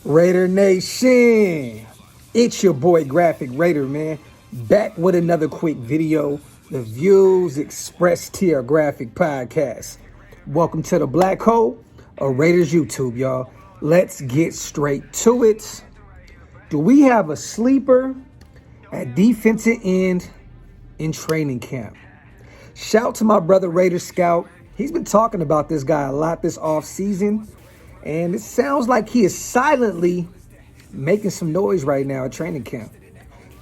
Raidernation, it's your boy Graphk Raider, man. Back with another quick video. The views expressed here, Graphk Podcast. Welcome to the Black Hole of Raiders YouTube, y'all. Let's get straight to it. Do we have a sleeper at defensive end in training camp? Shout to my brother Raider Scout. He's been talking about this guy a lot this offseason. And it sounds like he is silently making some noise right now at training camp.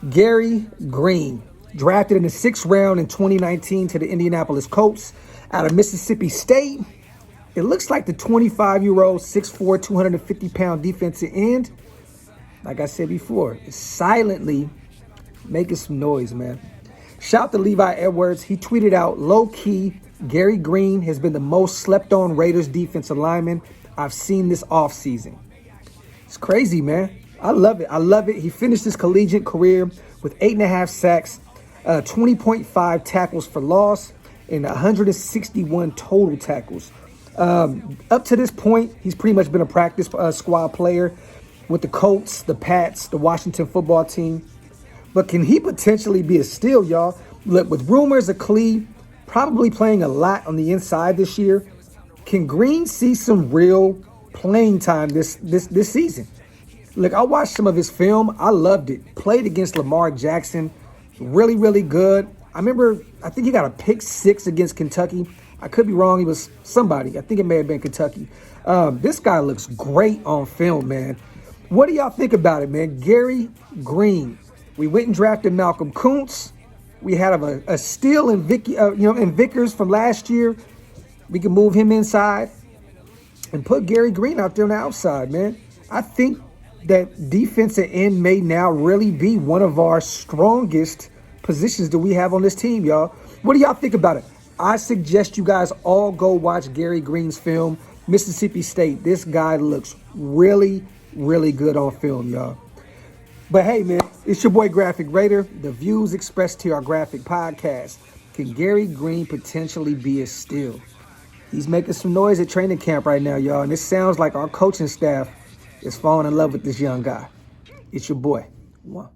Gerri Green, drafted in the 6th round in 2019 to the Indianapolis Colts out of Mississippi State. It looks like the 25-year-old, 6'4", 250-pound defensive end, like I said before, is silently making some noise, man. Shout to Levi Edwards. He tweeted out, low-key, Gerri Green has been the most slept-on Raiders defensive lineman I've seen this offseason. It's crazy, man. I love it. I love it. He finished his collegiate career with 8.5 sacks, 20.5 tackles for loss, and 161 total tackles. Up to this point, he's pretty much been a practice squad player with the Colts, the Pats, the Washington football team. But can he potentially be a steal, y'all? Look, with rumors of Klee probably playing a lot on the inside this year, can Green see some real playing time this season? Look, I watched some of his film. I loved it. Played against Lamar Jackson. Really, really good. I think he got a pick 6 against Kentucky. I could be wrong. He was somebody. I think it may have been Kentucky. This guy looks great on film, man. What do y'all think about it, man? Gerri Green. We went and drafted Malcolm Kuntz. We had a steal in Vickers from last year. We can move him inside and put Gerri Green out there on the outside, man. I think that defensive end may now really be one of our strongest positions that we have on this team, y'all. What do y'all think about it? I suggest you guys all go watch Gerri Green's film, Mississippi State. This guy looks really, really good on film, y'all. But hey, man, it's your boy Graphk Raider. The views expressed here are Graphk Podcast. Can Gerri Green potentially be a steal? He's making some noise at training camp right now, y'all. And it sounds like our coaching staff is falling in love with this young guy. It's your boy. One.